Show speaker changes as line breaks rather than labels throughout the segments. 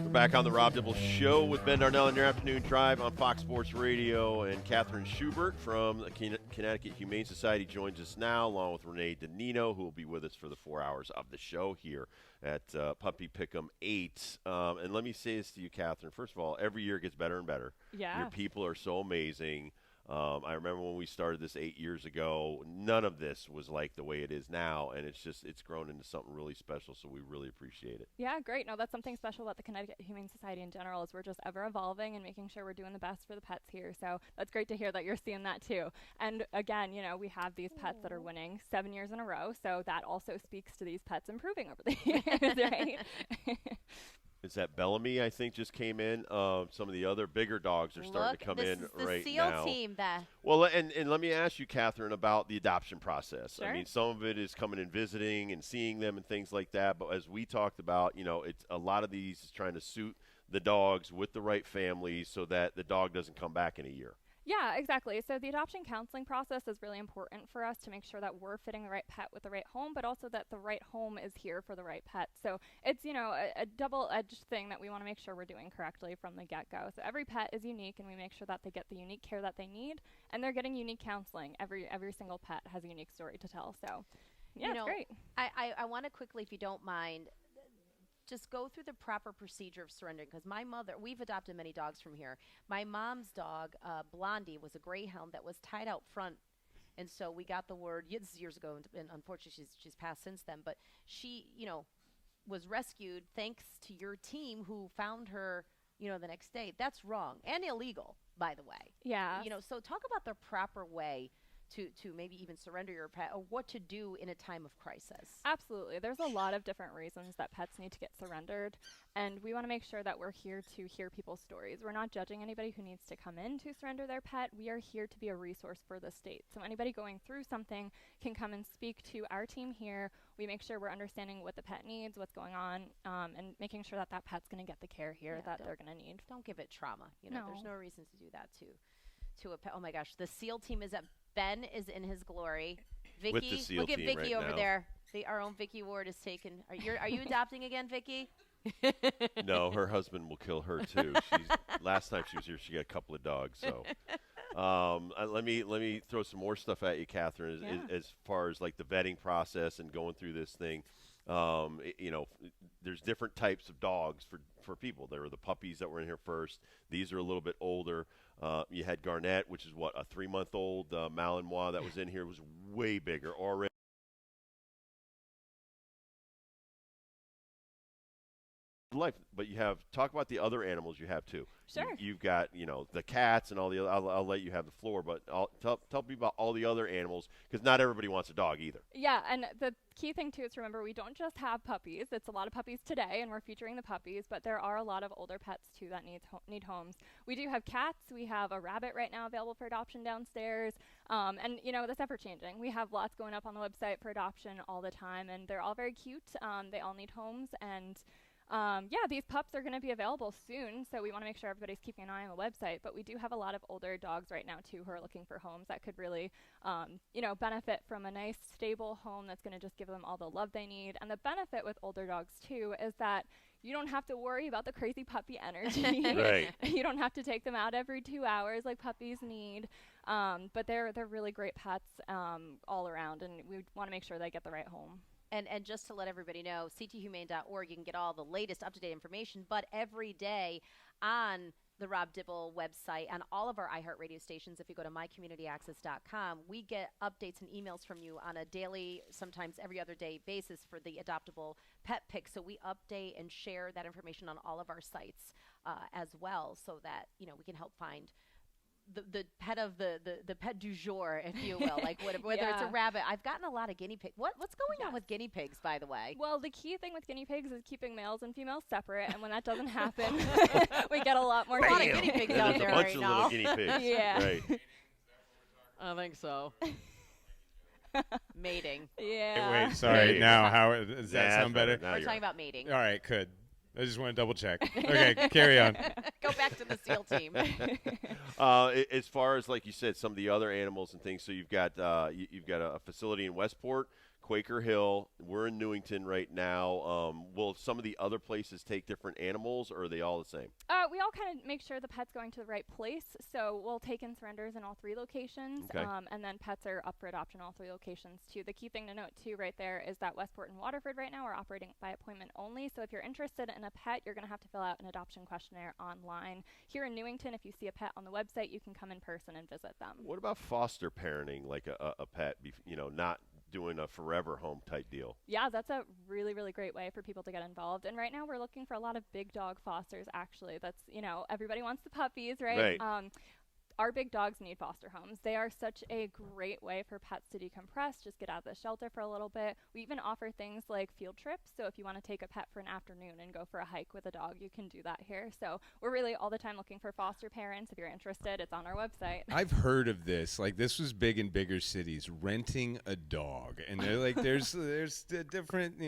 Welcome back on the Rob Dibble Show with Ben Darnell in your afternoon drive on Fox Sports Radio. And Katheryn Schubert from the Connecticut Humane Society joins us now, along with Renee DiNino, who will be with us for the 4 hours of the show here at Puppy Pick'em 8. And let me say this to you, Katheryn. First of all, every year it gets better and better.
Yeah.
Your people are so amazing. I remember when we started this 8 years ago, none of this was like the way it is now, and it's grown into something really special, so we really appreciate it.
Yeah, great. No, that's something special about the Connecticut Humane Society in general is we're just ever evolving and making sure we're doing the best for the pets here. So that's great to hear that you're seeing that too. And again, you know, we have these pets that are winning 7 years in a row, so that also speaks to these pets improving over the years, right?
Is that Bellamy, I think, just came in. Some of the other bigger dogs are starting to come in right now.
The SEAL team that.
Well, and let me ask you, Katheryn, about the adoption process.
Sure.
I mean, some of it is coming and visiting and seeing them and things like that. But as we talked about, you know, it's a lot of these is trying to suit the dogs with the right families so that the dog doesn't come back in a year.
Yeah, exactly. So the adoption counseling process is really important for us to make sure that we're fitting the right pet with the right home, but also that the right home is here for the right pet. So it's, you know, a double-edged thing that we want to make sure we're doing correctly from the get-go. So every pet is unique, and we make sure that they get the unique care that they need, and they're getting unique counseling. Every single pet has a unique story to tell. So, yeah, it's great.
I want to quickly, if you don't mind, just go through the proper procedure of surrendering, because my mother, we've adopted many dogs from here. My mom's dog, Blondie, was a greyhound that was tied out front, and so we got the word years ago, and unfortunately she's passed since then, but she, you know, was rescued thanks to your team who found her, you know, the next day. That's wrong and illegal, by the way.
Yeah.
You know, so talk about the proper way to maybe even surrender your pet, or what to do in a time of crisis.
Absolutely. There's a lot of different reasons that pets need to get surrendered, and we want to make sure that we're here to hear people's stories. We're not judging anybody who needs to come in to surrender their pet. We are here to be a resource for the state. So anybody going through something can come and speak to our team here. We make sure we're understanding what the pet needs, what's going on, and making sure that that pet's going to get the care here that they're going to need.
Don't give it trauma. You know, there's no reason to do that to a pet. Oh my gosh, the SEAL team is at Ben is in his glory. Vicky,
With the SEAL
look at
team
Vicky
right
over
now.
there. Our own Vicky Ward is taken. Are you adopting again, Vicky?
No, her husband will kill her too. Last time she was here, she got a couple of dogs. So let me throw some more stuff at you, Katheryn, as far as like the vetting process and going through this thing. You know, there's different types of dogs for people. There were the puppies that were in here first. These are a little bit older. You had Garnett, which is a 3-month-old Malinois that was in here. It was way bigger already. Life, but talk about the other animals you have too.
Sure.
You've got, you know, the cats and all the other. I'll let you have the floor, but tell me about all the other animals, because not everybody wants a dog either.
Yeah, and the key thing too is to remember we don't just have puppies. It's a lot of puppies today, and we're featuring the puppies, but there are a lot of older pets too that need homes. We do have cats. We have a rabbit right now available for adoption downstairs, and you know, that's ever changing. We have lots going up on the website for adoption all the time, and they're all very cute. They all need homes, and yeah, these pups are going to be available soon, so we want to make sure everybody's keeping an eye on the website. But we do have a lot of older dogs right now, too, who are looking for homes that could really, you know, benefit from a nice, stable home that's going to just give them all the love they need. And the benefit with older dogs, too, is that you don't have to worry about the crazy puppy energy.
Right.
You don't have to take them out every 2 hours like puppies need. But they're really great pets all around, and we want to make sure they get the right home.
And just to let everybody know, cthumane.org, you can get all the latest up-to-date information. But every day on the Rob Dibble website and all of our iHeartRadio stations, if you go to mycommunityaccess.com, we get updates and emails from you on a daily, sometimes every other day basis for the adoptable pet pick. So we update and share that information on all of our sites as well, so that, you know, we can help find the pet of the pet du jour, if you will, like whether it's a rabbit. I've gotten a lot of guinea pigs. What's going on with guinea pigs, by the way?
Well, the key thing with guinea pigs is keeping males and females separate, and when that doesn't happen, we get a lot more
guinea pigs out there right now.
There's a bunch of little guinea pigs.
Yeah.
Right.
I think so. Mating.
Yeah.
Wait, sorry. Now, how does that sound better?
We're talking about mating.
All right, good. I just want to double check. Okay, carry on.
Go back to the SEAL team.
As far as, like you said, some of the other animals and things, so you've got a facility in Westport, Quaker Hill. We're in Newington right now. Will some of the other places take different animals, or are they all the same?
We all kind of make sure the pet's going to the right place. So we'll take in surrenders in all 3 locations,
Okay.
and then pets are up for adoption in all 3 locations too. The key thing to note too right there is that Westport and Waterford right now are operating by appointment only. So if you're interested in a pet, you're going to have to fill out an adoption questionnaire online. Here in Newington, if you see a pet on the website, you can come in person and visit them.
What about foster parenting, like a pet, not doing a forever home type deal?
Yeah, that's a really, really great way for people to get involved. And right now we're looking for a lot of big dog fosters, actually. That's, everybody wants the puppies, right?
Right.
Our big dogs need foster homes. They are such a great way for pets to decompress, just get out of the shelter for a little bit. We even offer things like field trips. So if you want to take a pet for an afternoon and go for a hike with a dog, you can do that here. So we're really all the time looking for foster parents. If you're interested, it's on our website.
I've heard of this. Like, this was big in bigger cities, renting a dog. And they're like, there's different,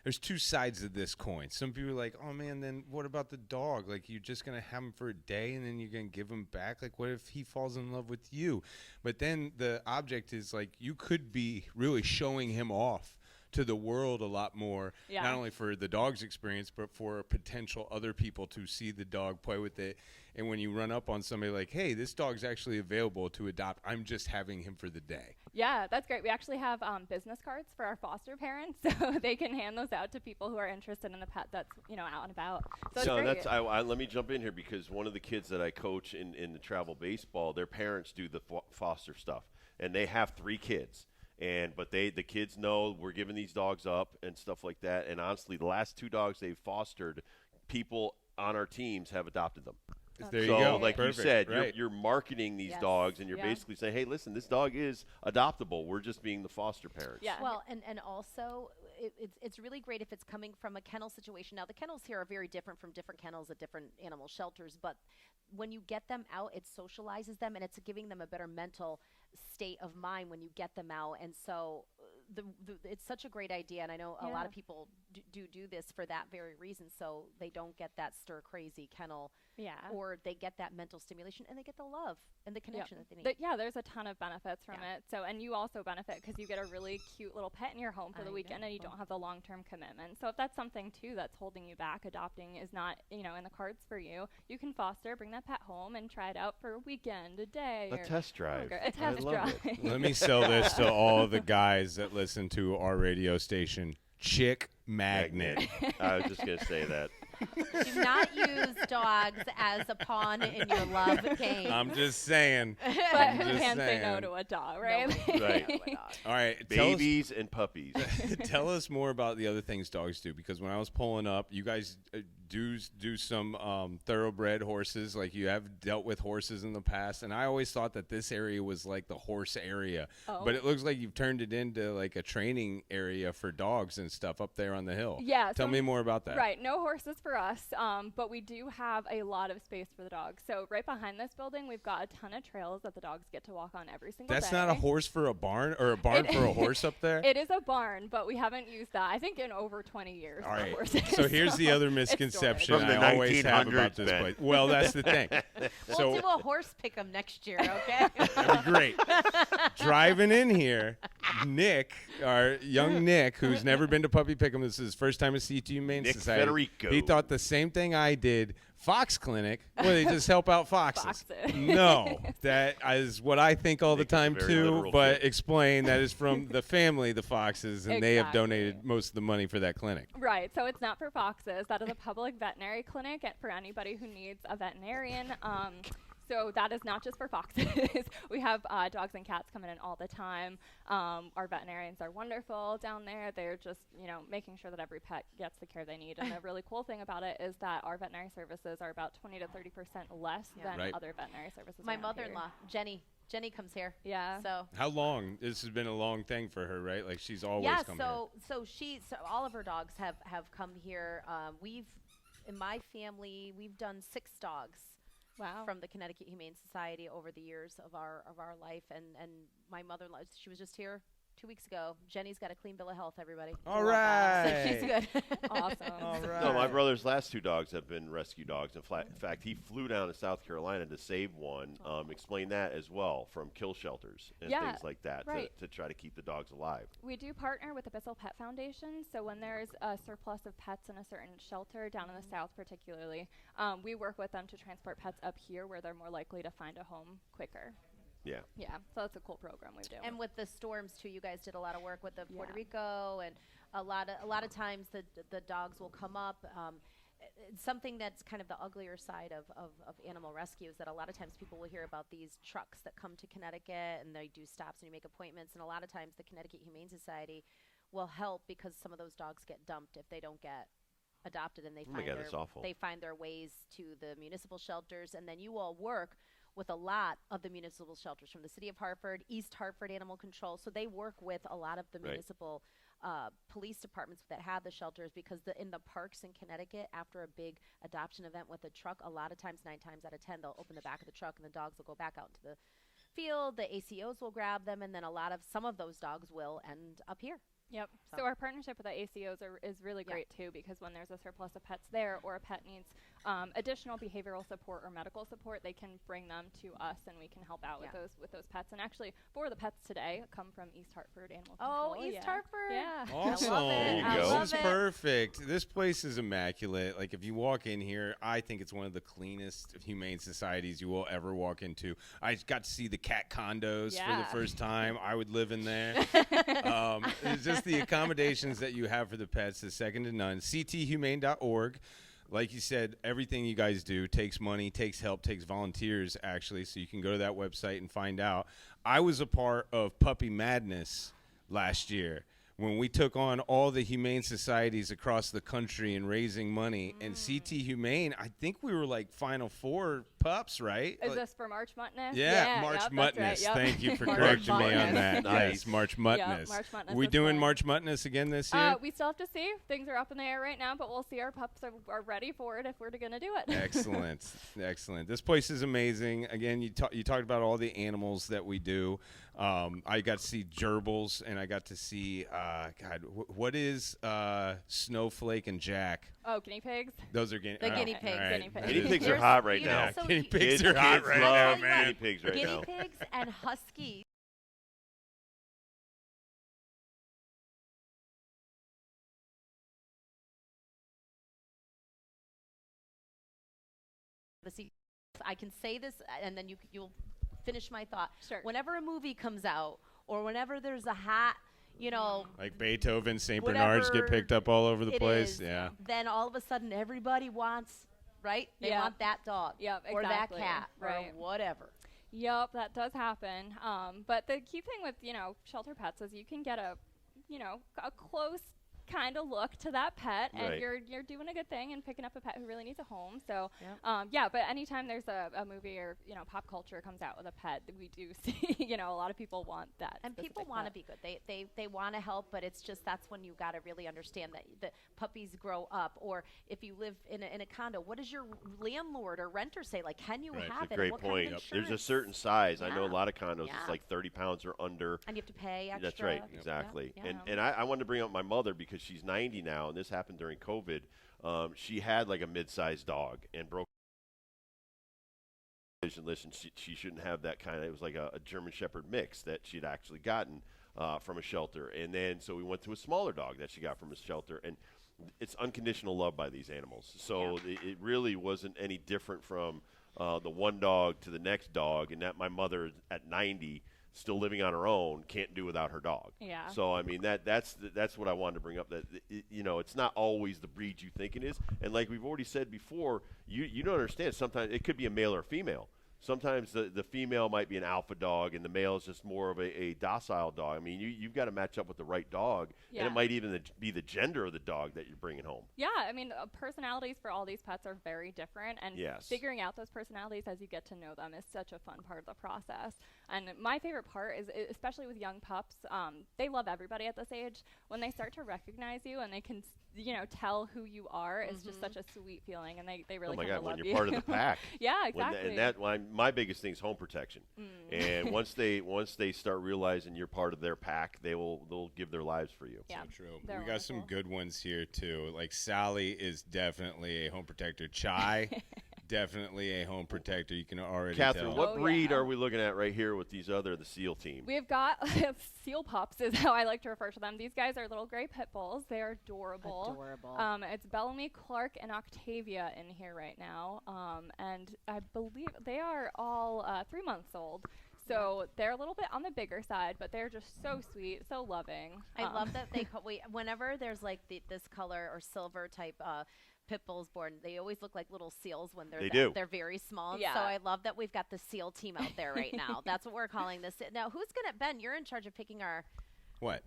there's 2 sides of this coin. Some people are like, oh, man, then what about the dog? Like, you're just going to have him for a day and then you're going to give him back? Like, what if he falls in love with you? But then the object is, like, you could be really showing him off to the world a lot more, not only for the dog's experience, but for potential other people to see the dog, play with it. And when you run up on somebody like, hey, this dog's actually available to adopt, I'm just having him for the day.
Yeah, that's great. We actually have business cards for our foster parents, so they can hand those out to people who are interested in the pet that's, out and about. So
that's let me jump in here, because one of the kids that I coach in the travel baseball, their parents do the foster stuff, and they have 3 kids. But the kids know we're giving these dogs up and stuff like that. And honestly, the last 2 dogs they've fostered, people on our teams have adopted them.
There you
So,
go.
like
Perfect.
you said,
Right.
you're marketing these dogs, and you're basically saying, hey, listen, this dog is adoptable. We're just being the foster parents.
Yeah.
Well, and also it's really great if it's coming from a kennel situation. Now, the kennels here are very different from different kennels at different animal shelters, but when you get them out, it socializes them, and it's giving them a better mental state of mind when you get them out. And so it's such a great idea, and I know a lot of people do this for that very reason, so they don't get that stir crazy kennel, or they get that mental stimulation, and they get the love and the connection that they need.
There's a ton of benefits from it. So, and you also benefit because you get a really cute little pet in your home for the weekend, and you don't have the long-term commitment. So if that's something too that's holding you back, adopting is not in the cards for you. You can foster, bring that pet home, and try it out for a weekend, a day,
A test drive.
A test drive.
Let me sell this to all the guys that listen to our radio station. Chick magnet.
I was just going to say that.
Do not use dogs as a pawn in your love game.
I'm just saying.
But who can say no to a dog, right?
Right.
All right.
Babies and puppies.
Tell us more about the other things dogs do, because when I was pulling up, you guys do some thoroughbred horses. Like, you have dealt with horses in the past, and I always thought that this area was like the horse area. But it looks like you've turned it into like a training area for dogs and stuff up there on the hill.
Yeah.
Tell me more about that.
Right. No horses for us, but we do have a lot of space for the dogs. So right behind this building, we've got a ton of trails that the dogs get to walk on every single day.
That's not a horse for a barn, or a barn for a horse up there?
It is a barn, but we haven't used that, I think, in over 20 years.
All right.
Horses.
So here's the other misconception
From the
I always have
1900s,
about this
Ben.
place. Well, that's the thing.
We'll do a horse pick'em next year, okay?
That'd be great. Driving in here, Nick, our young Nick, who's never been to Puppy Pick'em, this is his first time at CT Humane
Nick
Society.
Federico.
He thought the same thing I did. Fox Clinic, where they just help out foxes.
Foxes.
No, that is what I think all the
Nick is a
time
very
too.
literal
But
kid.
explain that is from the family, the Foxes, and they have
Exactly.
donated most of the money for that clinic.
Right, so it's not for foxes. That is a public veterinary clinic for anybody who needs a veterinarian. So that is not just for foxes. We have dogs and cats coming in all the time. Our veterinarians are wonderful down there. They're just, making sure that every pet gets the care they need. And the really cool thing about it is that our veterinary services are about 20 to 30% less than
Right.
other veterinary services.
My
around
mother-in-law, Jenny comes here.
Yeah.
So
How long? This has been a long thing for her, right? Like, she's always come here.
so all of her dogs have come here. In my family, we've done 6 dogs.
Wow.
From the Connecticut Humane Society over the years of our life, and my mother-in-law, she was just here 2 weeks ago. Jenny's got a clean bill of health, everybody.
All
So
right.
she's good.
Awesome.
All right.
No, my brother's last 2 dogs have been rescue dogs. In fact, he flew down to South Carolina to save one. Explain that as well, from kill shelters and things like that, to try to keep the dogs alive.
We do partner with the Bissell Pet Foundation, so when there's a surplus of pets in a certain shelter, down in the South particularly, we work with them to transport pets up here where they're more likely to find a home quicker.
Yeah.
Yeah, so that's a cool program we do.
And with the storms too, you guys did a lot of work with the Puerto Rico, and a lot of times the dogs will come up. Something that's kind of the uglier side of animal rescue is that a lot of times people will hear about these trucks that come to Connecticut and they do stops and you make appointments, and a lot of times the Connecticut Humane Society will help because some of those dogs get dumped if they don't get adopted, and they find their ways to the municipal shelters, and then you all work with a lot of the municipal shelters from the city of Hartford, East Hartford Animal Control. So they work with a lot of the municipal police departments that have the shelters, because in the parks in Connecticut, after a big adoption event with a truck, a lot of times, 9 times out of 10, they'll open the back of the truck and the dogs will go back out into the field. The ACOs will grab them, and then some of those dogs will end up here.
Yep. So our partnership with the ACOs is really great too, because when there's a surplus of pets there, or a pet needs additional behavioral support or medical support, they can bring them to us, and we can help out with those pets. And actually, 4 of the pets today come from East Hartford Animal Control.
Oh, East Hartford.
Yeah.
Awesome.
I love it.
There you
I
go.
love
This is
it.
perfect. This place is immaculate. Like, if you walk in here, I think it's one of the cleanest humane societies you will ever walk into. I got to see the cat condos for the first time. I would live in there. It's just the accommodations that you have for the pets is second to none. cthumane.org. Like you said, everything you guys do takes money, takes help, takes volunteers, actually, so you can go to that website and find out. I was a part of Puppy Madness last year when we took on all the humane societies across the country and raising money. And CT Humane, I think we were like Final 4 pups, right?
Is this for March Madness?
Yeah, March Madness. Right, Thank you for correcting me on that.
Nice.
Yes, March Madness.
March Madness.
We doing March Madness again this year?
We still have to see. Things are up in the air right now, but we'll see. Our pups are ready for it if we're going to do it.
Excellent. Excellent. This place is amazing. Again, you talked about all the animals that we do. I got to see gerbils, and I got to see, what is Snowflake and Jack?
Oh, guinea pigs?
Those are guinea pigs.
Guinea pigs.
Guinea pigs are hot right now.
So
Guinea pigs are hot right now, man.
Guinea pigs right now.
Guinea pigs and huskies. I can say this, and then you'll finish my thought.
Sure.
Whenever a movie comes out, or whenever there's a hat,
like Beethoven, St. Bernards get picked up all over the place. Yeah.
Then all of a sudden everybody wants, right? They want that dog.
Yep,
or
exactly.
that cat.
Right.
Or whatever.
Yep, that does happen. But the key thing with, shelter pets is you can get a close kind of look to that pet, and you're doing a good thing and picking up a pet who really needs a home. So but anytime there's a movie or pop culture comes out with a pet, we do see a lot of people want that,
and people want to be good. They want to help, but it's just that's when you got to really understand that the puppies grow up. Or if you live in a condo, what does your landlord or renter say? Like, can you have
That's
it?
a great
what
point.
Kind of
There's a certain size. I know a
Yeah.
lot of condos.
Yeah.
It's like 30 pounds or under.
and you have to pay extra.
That's right,
Yeah.
exactly.
Yeah.
And I wanted to bring up my mother because she's 90 now, and this happened during COVID. She had like a mid-sized dog and broke. Listen, she shouldn't have that kind of. It was like a German Shepherd mix that she'd actually gotten from a shelter, and then so we went to a smaller dog that she got from a shelter, and it's unconditional love by these animals. So it really wasn't any different from the one dog to the next dog, and that my mother at 90. Still living on her own, can't do without her dog.
Yeah.
So I mean that's what I wanted to bring up. That it's not always the breed you think it is, and like we've already said before, you don't understand. Sometimes it could be a male or a female. Sometimes the female might be an alpha dog, and the male is just more of a docile dog. I mean, you've got to match up with the right dog, and it might even be the gender of the dog that you're bringing home.
Yeah, I mean, personalities for all these pets are very different, and figuring out those personalities as you get to know them is such a fun part of the process. And my favorite part is, especially with young pups, they love everybody at this age. When they start to recognize you and they can tell who you are is just such a sweet feeling, and they really
Oh my
come
God,
to
when
love
you're part of the pack.
Yeah, exactly.
My biggest thing is home protection. And once they start realizing you're part of their pack, they'll give their lives for you.
Yeah,
So true.
they're
We got some
wonderful.
good ones here too. Like Sally is definitely a home protector. Chai, definitely a home protector. You can already
Katheryn,
tell.
what breed
yeah.
are we looking at right here with these the SEAL team?
We've got seal pups is how I like to refer to them. These guys are little gray pit bulls. They are adorable. It's Bellamy, Clark, and Octavia in here right now. And I believe they are all 3 months old. So they're a little bit on the bigger side, but they're just so sweet, so loving.
I love that whenever there's like this color or silver type pit bulls born, they always look like little seals when they're very small.
Yeah.
So I love that we've got the seal team out there right now. That's what we're calling this. Now, Ben, you're in charge of picking our
What?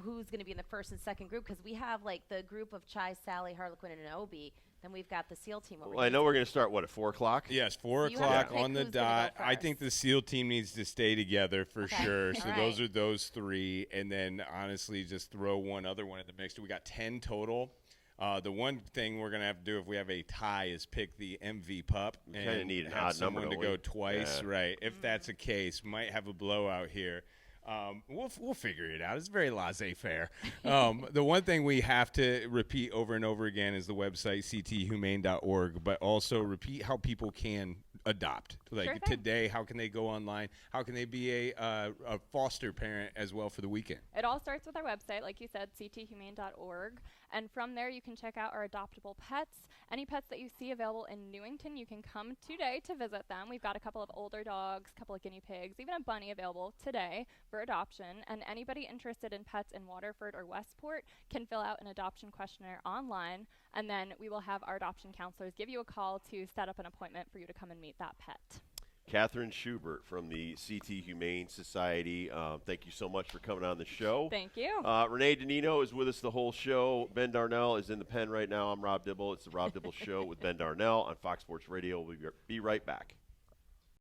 who's going to be in the first and second group, because we have like the group of Chai, Sally, Harlequin, and Obi. Then we've got the SEAL team over
Well, I know we're going to start, at 4 o'clock?
Yes, 4
You have to
o'clock
pick
on the
who's gonna go
dot. I
first.
think the SEAL team needs to stay together for
Okay.
sure. So
All
those
right.
are those 3. And then, honestly, just throw one other one in the mix. We got 10 total. The one thing we're going to have to do if we have a tie is pick the MV pup
We kinda need an
have
odd number,
someone to
don't
go
we?
twice.
Yeah.
Right. If that's the case, might have a blowout here. We'll figure it out. It's very laissez-faire. The one thing we have to repeat over and over again is the website cthumane.org, but also repeat how people can adopt. Like
Sure thing.
today, how can they go online? How can they be a foster parent as well for the weekend?
It all starts with our website, like you said, cthumane.org. And from there, you can check out our adoptable pets. Any pets that you see available in Newington, you can come today to visit them. We've got a couple of older dogs, a couple of guinea pigs, even a bunny available today for adoption. And anybody interested in pets in Waterford or Westport can fill out an adoption questionnaire online. And then we will have our adoption counselors give you a call to set up an appointment for you to come and meet that pet.
Katheryn Schubert from the CT Humane Society. Thank you so much for coming on the show.
Thank you.
Renee Danino is with us the whole show. Ben Darnell is in the pen right now. I'm Rob Dibble. It's the Rob Dibble Show with Ben Darnell on Fox Sports Radio. We'll be right back.